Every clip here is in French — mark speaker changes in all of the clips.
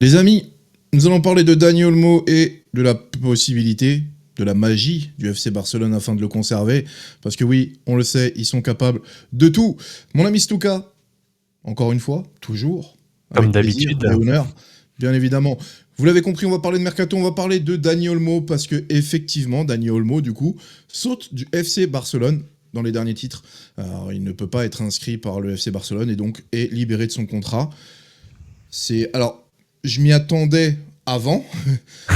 Speaker 1: Les amis, nous allons parler de Dani Olmo et de la possibilité, de la magie du FC Barcelone afin de le conserver. Parce que oui, on le sait, ils sont capables de tout. Mon ami Stuka, encore une fois, toujours,
Speaker 2: Comme
Speaker 1: avec plaisir
Speaker 2: d'habitude.
Speaker 1: et honneur, bien évidemment. Vous l'avez compris, on va parler de Mercato, on va parler de Dani Olmo, parce que effectivement, Dani Olmo, du coup, saute du FC Barcelone dans les derniers titres. Alors, il ne peut pas être inscrit par le FC Barcelone et donc est libéré de son contrat. Alors, je m'y attendais avant,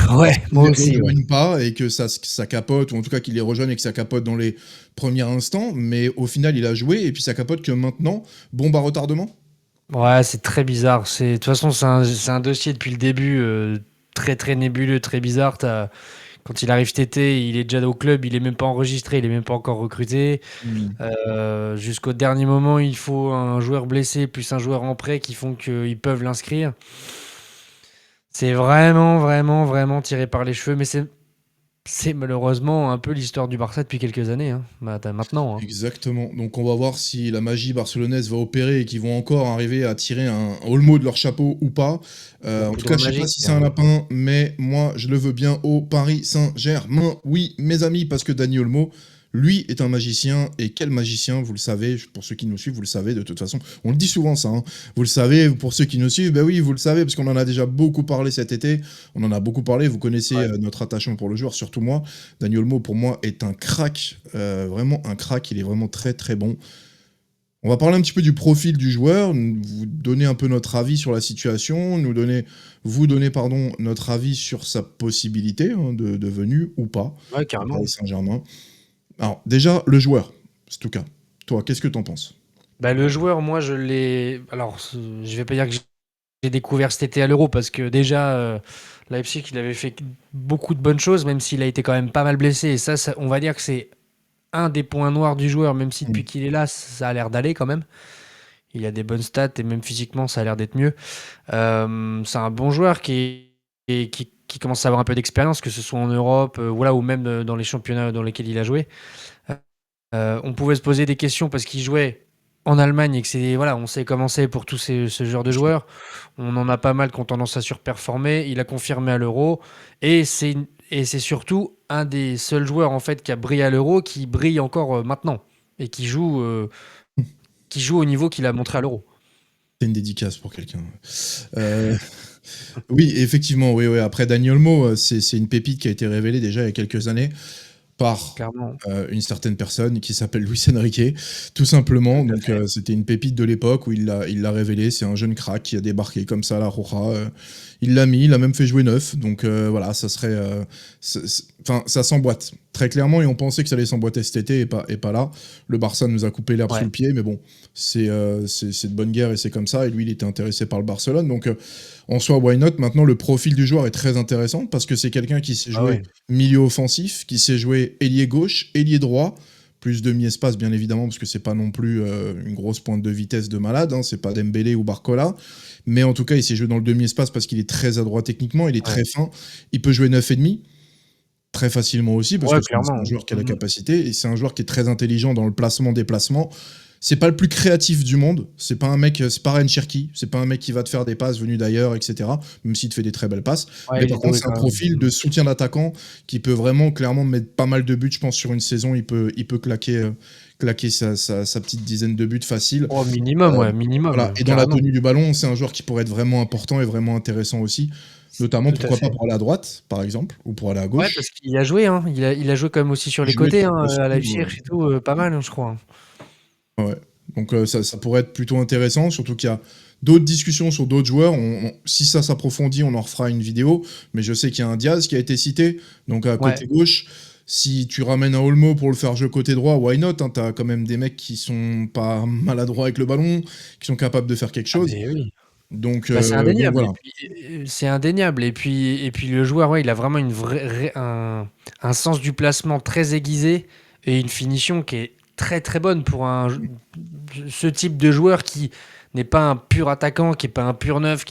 Speaker 1: à ce
Speaker 2: Ouais,
Speaker 1: qu'il
Speaker 2: moi
Speaker 1: les
Speaker 2: aussi, ouais.
Speaker 1: rejoigne pas et que ça capote, ou en tout cas qu'il les rejoigne et que ça capote dans les premiers instants, mais au final il a joué et puis ça capote que maintenant, bombe à retardement.
Speaker 2: Ouais, c'est très bizarre. De toute façon, c'est un dossier depuis le début, très très nébuleux, très bizarre. Quand il arrive cet été, il est déjà au club, il est même pas enregistré, il est même pas encore recruté.
Speaker 1: Hmm.
Speaker 2: Jusqu'au dernier moment, il faut un joueur blessé plus un joueur en prêt qui font qu'ils peuvent l'inscrire. C'est vraiment, vraiment, vraiment tiré par les cheveux, mais c'est malheureusement un peu l'histoire du Barça depuis quelques années, hein. Maintenant, hein.
Speaker 1: Exactement. Donc on va voir si la magie barcelonaise va opérer et qu'ils vont encore arriver à tirer un Olmo de leur chapeau ou pas.
Speaker 2: La
Speaker 1: En tout cas,
Speaker 2: poudre
Speaker 1: je sais pas
Speaker 2: magique.
Speaker 1: si c'est un lapin, mais moi je le veux bien au Paris Saint-Germain. Oui, mes amis, parce que Dani Olmo, lui, est un magicien. Et quel magicien, vous le savez, pour ceux qui nous suivent, vous le savez de toute façon. On le dit souvent ça, hein. Vous le savez, pour ceux qui nous suivent, ben oui, vous le savez, parce qu'on en a déjà beaucoup parlé cet été. On en a beaucoup parlé, vous connaissez
Speaker 2: Ouais.
Speaker 1: notre attachement pour le joueur, surtout moi. Dani Olmo, pour moi, est un crack, vraiment un crack. Il est vraiment très très bon. On va parler un petit peu du profil du joueur, vous donner un peu notre avis sur la situation, vous donner pardon, notre avis sur sa possibilité hein, de venue ou pas
Speaker 2: Ouais,
Speaker 1: au
Speaker 2: carrément.
Speaker 1: Paris Saint-Germain. Alors déjà, le joueur, Stuka, toi, qu'est-ce que t'en penses?
Speaker 2: Bah, le joueur, moi, je l'ai. Alors, je vais pas dire que j'ai découvert cet été à l'Euro parce que déjà, Leipzig, il avait fait beaucoup de bonnes choses, même s'il a été quand même pas mal blessé. Et ça, on va dire que c'est un des points noirs du joueur, même si depuis
Speaker 1: Mm.
Speaker 2: qu'il est là, ça a l'air d'aller quand même. Il a des bonnes stats et même physiquement, ça a l'air d'être mieux. C'est un bon joueur qui commence à avoir un peu d'expérience, que ce soit en Europe, voilà, ou même dans les championnats dans lesquels il a joué. On pouvait se poser des questions parce qu'il jouait en Allemagne et que voilà, on sait comment c'est pour tous ce genre de joueurs. On en a pas mal qui ont tendance à surperformer. Il a confirmé à l'Euro et c'est surtout un des seuls joueurs en fait qui a brillé à l'Euro, qui brille encore maintenant et qui joue au niveau qu'il a montré à l'Euro.
Speaker 1: C'est une dédicace pour quelqu'un. Euh, oui, effectivement, oui, oui. Après Dani Olmo, c'est une pépite qui a été révélée déjà il y a quelques années par
Speaker 2: Clairement,
Speaker 1: une certaine personne qui s'appelle Luis Enrique, tout simplement.
Speaker 2: tout à
Speaker 1: Donc
Speaker 2: fait.
Speaker 1: c'était une pépite de l'époque où il l'a révélé. C'est un jeune crack qui a débarqué comme ça à la Roja. Il l'a mis, il a même fait jouer neuf. Donc voilà, ça serait, enfin ça s'emboîte très clairement et on pensait que ça allait s'emboîter cet été et pas là. Le Barça nous a coupé l'herbe sous
Speaker 2: Ouais,
Speaker 1: le pied, mais bon, c'est de bonne guerre et c'est comme ça. Et lui, il était intéressé par le Barcelone, donc en soi, why not? Maintenant, le profil du joueur est très intéressant parce que c'est quelqu'un qui sait
Speaker 2: ah
Speaker 1: jouer
Speaker 2: ouais,
Speaker 1: milieu offensif, qui sait jouer ailier gauche, ailier droit, plus demi-espace bien évidemment, parce que c'est pas non plus une grosse pointe de vitesse de malade, hein, c'est pas Dembélé ou Barcola, mais en tout cas il sait jouer dans le demi-espace parce qu'il est très adroit techniquement, il est
Speaker 2: ouais,
Speaker 1: très fin, il peut jouer 9,5 très facilement aussi, parce que
Speaker 2: ouais,
Speaker 1: c'est un
Speaker 2: clairement.
Speaker 1: joueur qui a la
Speaker 2: Mhm.
Speaker 1: capacité, et c'est un joueur qui est très intelligent dans le placement-déplacement. C'est pas le plus créatif du monde, c'est pas un mec, c'est pas Ryan Cherki, c'est pas un mec qui va te faire des passes venues d'ailleurs, etc. Même s'il te fait des très belles passes.
Speaker 2: Ouais,
Speaker 1: Mais
Speaker 2: il
Speaker 1: par
Speaker 2: est
Speaker 1: contre,
Speaker 2: doué
Speaker 1: c'est un
Speaker 2: quand même.
Speaker 1: profil de
Speaker 2: Mhm.
Speaker 1: soutien d'attaquant qui peut vraiment clairement mettre pas mal de buts, je pense, sur une saison. Il peut claquer sa petite dizaine de buts facile.
Speaker 2: Oh, minimum,
Speaker 1: Euh,
Speaker 2: ouais, minimum,
Speaker 1: voilà. Et dans la
Speaker 2: carrément.
Speaker 1: tenue du ballon, c'est un joueur qui pourrait être vraiment important et vraiment intéressant aussi. Notamment,
Speaker 2: Tout à
Speaker 1: pourquoi pas
Speaker 2: fait.
Speaker 1: pour aller à droite, par exemple, ou pour aller à
Speaker 2: Ouais,
Speaker 1: gauche.
Speaker 2: parce qu'il a joué, hein. Il a joué quand même aussi sur les
Speaker 1: Jouer
Speaker 2: côtés,
Speaker 1: sur
Speaker 2: hein,
Speaker 1: le
Speaker 2: à
Speaker 1: poste.
Speaker 2: Leipzig et tout, pas mal, hein, je crois, hein.
Speaker 1: Ouais. Donc ça pourrait être plutôt intéressant, surtout qu'il y a d'autres discussions sur d'autres joueurs. Si ça s'approfondit, on en refera une vidéo. Mais je sais qu'il y a un Diaz qui a été cité, donc à
Speaker 2: Ouais.
Speaker 1: côté gauche. Si tu ramènes un Olmo pour le faire jouer côté droit, why not hein, t'as quand même des mecs qui sont pas maladroits avec le ballon, qui sont capables de faire quelque
Speaker 2: Ah
Speaker 1: chose.
Speaker 2: mais oui.
Speaker 1: Donc,
Speaker 2: Bah, c'est indéniable et
Speaker 1: voilà.
Speaker 2: puis, c'est indéniable et puis le joueur, ouais, il a vraiment une vraie un sens du placement très aiguisé et une finition qui est très, très bonne pour ce type de joueur qui n'est pas un pur attaquant, qui est pas un pur neuf,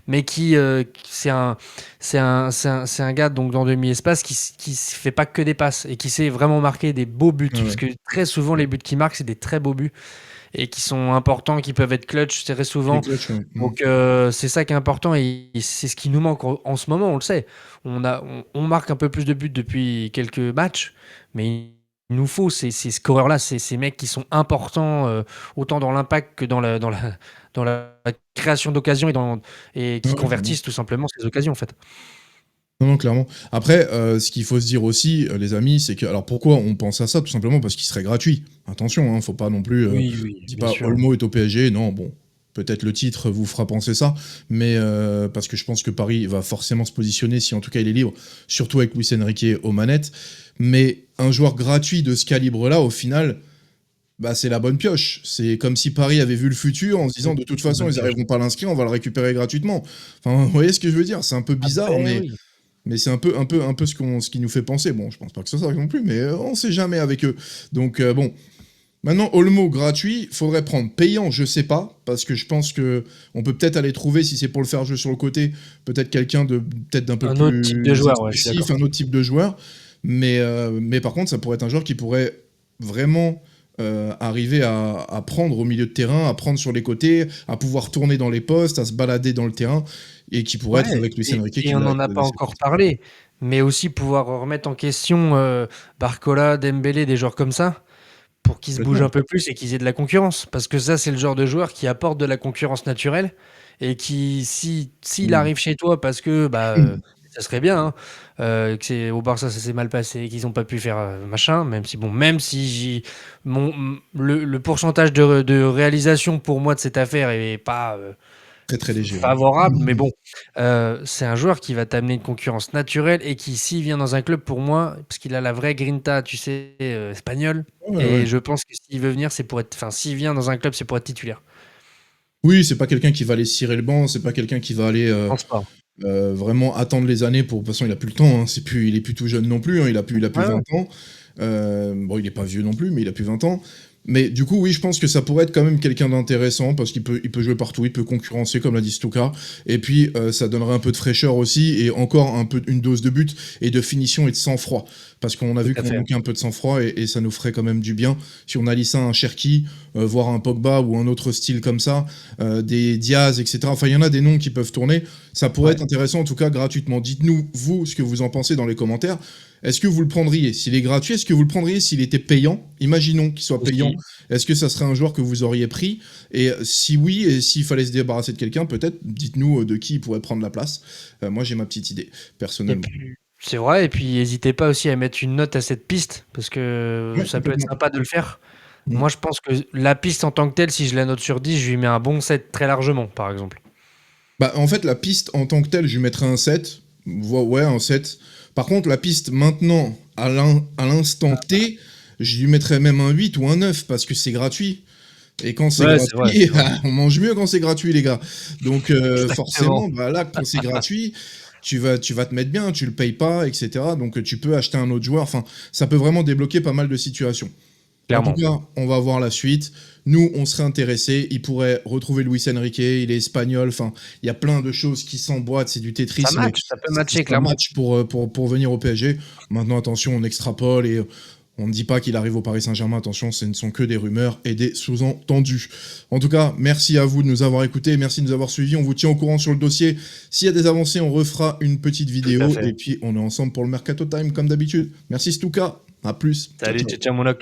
Speaker 2: mais c'est un gars donc dans demi-espace qui fait pas que des passes et qui sait vraiment marquer des beaux buts.
Speaker 1: Ouais,
Speaker 2: Parce
Speaker 1: ouais.
Speaker 2: que très souvent, les buts qu'il marque, c'est des très beaux buts. et qui sont importants, qui peuvent être clutch très
Speaker 1: Les
Speaker 2: souvent.
Speaker 1: clutch, ouais.
Speaker 2: Donc c'est ça qui est important et c'est ce qui nous manque en ce moment, on le sait. On marque un peu plus de buts depuis quelques matchs, mais il nous faut ces scoreurs-là, ces mecs qui sont importants autant dans l'impact que dans la création d'occasions et
Speaker 1: Ouais,
Speaker 2: qui
Speaker 1: ouais, clairement.
Speaker 2: convertissent tout simplement ces occasions en fait.
Speaker 1: Non, non, clairement. Après, ce qu'il faut se dire aussi, les amis, c'est que alors pourquoi on pense à ça? Tout simplement parce qu'il serait gratuit. Attention, hein, faut pas non plus,
Speaker 2: Oui, oui,
Speaker 1: on dit
Speaker 2: bien
Speaker 1: pas:
Speaker 2: sûr.
Speaker 1: «Olmo est au PSG», non, bon, peut-être le titre vous fera penser ça, mais parce que je pense que Paris va forcément se positionner si en tout cas il est libre, surtout avec Luis Enrique aux manettes. Mais un joueur gratuit de ce calibre-là, au final, bah, c'est la bonne pioche. C'est comme si Paris avait vu le futur en se disant: «De toute
Speaker 2: Une
Speaker 1: façon,
Speaker 2: bonne
Speaker 1: ils
Speaker 2: pioche.
Speaker 1: n'arriveront pas à l'inscrire, on va le récupérer gratuitement». Enfin, vous voyez ce que je veux dire? C'est un peu bizarre,
Speaker 2: Après,
Speaker 1: mais
Speaker 2: oui.
Speaker 1: c'est un peu ce qui nous fait penser. Bon, je pense pas que ce soit ça non plus, mais on sait jamais avec eux. Donc bon, maintenant Olmo gratuit, faudrait prendre payant, je sais pas, parce que je pense que on peut peut-être aller trouver si c'est pour le faire jouer sur le côté, peut-être quelqu'un de peut-être d'un peu
Speaker 2: Un autre type de
Speaker 1: plus
Speaker 2: joueur, ouais, je suis
Speaker 1: expressif,
Speaker 2: d'accord.
Speaker 1: un autre type de joueur. Mais par contre, ça pourrait être un joueur qui pourrait vraiment arriver à prendre au milieu de terrain, à prendre sur les côtés, à pouvoir tourner dans les postes, à se balader dans le terrain, et qui pourrait être
Speaker 2: Ouais
Speaker 1: avec Luis
Speaker 2: et
Speaker 1: Enrique
Speaker 2: et on n'en
Speaker 1: qui
Speaker 2: a
Speaker 1: l'a
Speaker 2: pas
Speaker 1: laissé
Speaker 2: encore
Speaker 1: partir.
Speaker 2: parlé, mais aussi pouvoir remettre en question, Barcola, Dembélé, des joueurs comme ça, pour qu'ils se bougent
Speaker 1: Complètement.
Speaker 2: un peu plus et qu'ils aient de la concurrence. Parce que ça, c'est le genre de joueur qui apporte de la concurrence naturelle et qui s'il
Speaker 1: Oui.
Speaker 2: arrive chez toi parce que, bah, ça serait bien, hein, que c'est au Barça, ça s'est mal passé, qu'ils ont pas pu faire, machin, même si le pourcentage de réalisation pour moi de cette affaire est pas,
Speaker 1: Très, très léger, ouais.
Speaker 2: favorable, mais bon, c'est un joueur qui va t'amener une concurrence naturelle et qui, s'il vient dans un club, pour moi, parce qu'il a la vraie grinta, tu sais, espagnole,
Speaker 1: Ouais,
Speaker 2: et
Speaker 1: ouais.
Speaker 2: je pense que s'il veut venir, c'est pour être, enfin, s'il vient dans un club, c'est pour être titulaire.
Speaker 1: Oui, c'est pas quelqu'un qui va aller cirer le banc, c'est pas quelqu'un qui va aller,
Speaker 2: Je pense pas.
Speaker 1: vraiment attendre les années pour de toute façon, il a plus le temps, hein, il est plus tout jeune non plus, hein, il a plus
Speaker 2: Ouais, ouais.
Speaker 1: 20 ans. Bon, il est pas vieux non plus, mais il a plus 20 ans. Mais du coup, oui, je pense que ça pourrait être quand même quelqu'un d'intéressant parce qu'il peut jouer partout, il peut concurrencer comme l'a dit Stuka. Et puis, ça donnerait un peu de fraîcheur aussi et encore un peu une dose de but et de finition et de sang-froid. Parce qu'on a
Speaker 2: Tout
Speaker 1: vu
Speaker 2: à
Speaker 1: qu'on
Speaker 2: fait.
Speaker 1: manquait un peu de sang-froid et ça nous ferait quand même du bien. Si on allie ça à un Cherki, voire un Pogba ou un autre style comme ça, des Diaz, etc. Enfin, il y en a des noms qui peuvent tourner. Ça pourrait
Speaker 2: Ouais.
Speaker 1: être intéressant, en tout cas, gratuitement. Dites-nous, vous, ce que vous en pensez dans les commentaires. Est-ce que vous le prendriez s'il est gratuit? Est-ce que vous le prendriez s'il était payant? Imaginons qu'il soit payant.
Speaker 2: Aussi.
Speaker 1: Est-ce que ça serait un joueur que vous auriez pris? Et si oui, et s'il fallait se débarrasser de quelqu'un, peut-être, dites-nous de qui il pourrait prendre la place. Moi, j'ai ma petite idée,
Speaker 2: Et
Speaker 1: personnellement.
Speaker 2: puis c'est vrai et puis hésitez pas aussi à mettre une note à cette piste parce que
Speaker 1: Ouais,
Speaker 2: ça peut être
Speaker 1: complètement.
Speaker 2: sympa de le faire.
Speaker 1: Mm.
Speaker 2: Moi, je pense que la piste en tant que telle, si je la note sur 10, je lui mets un bon 7 très largement, par exemple.
Speaker 1: Bah, en fait, la piste en tant que telle, je lui mettrais un 7. Ouais, un 7. Par contre, la piste maintenant, à l'instant T, je lui mettrais même un 8 ou un 9 parce que c'est gratuit. Et quand c'est
Speaker 2: Ouais, c'est vrai,
Speaker 1: gratuit,
Speaker 2: c'est vrai.
Speaker 1: on mange mieux quand c'est gratuit, les gars. Donc
Speaker 2: Exactement.
Speaker 1: forcément, bah là, quand c'est gratuit, tu vas te mettre bien, tu le payes pas, etc. Donc tu peux acheter un autre joueur. Enfin, ça peut vraiment débloquer pas mal de situations. En tout
Speaker 2: Clairement.
Speaker 1: cas, on va voir la suite. Nous, on serait intéressés. Il pourrait retrouver Luis Enrique, il est espagnol. Enfin, il y a plein de choses qui s'emboîtent. C'est du
Speaker 2: Ça
Speaker 1: Tetris, mais
Speaker 2: match, ça peut matcher,
Speaker 1: ça
Speaker 2: clairement.
Speaker 1: match pour venir au PSG. Maintenant, attention, on extrapole et on ne dit pas qu'il arrive au Paris Saint-Germain. Attention, ce ne sont que des rumeurs et des sous-entendus. En tout cas, merci à vous de nous avoir écoutés. Merci de nous avoir suivis. On vous tient au courant sur le dossier. S'il y a des avancées, on refera une petite
Speaker 2: Tout à
Speaker 1: vidéo.
Speaker 2: fait.
Speaker 1: Et puis, on est ensemble pour le Mercato Time, comme d'habitude. Merci Stuka. À plus. Ciao,
Speaker 2: Salut,
Speaker 1: ciao.
Speaker 2: ciao, ciao, mon loc.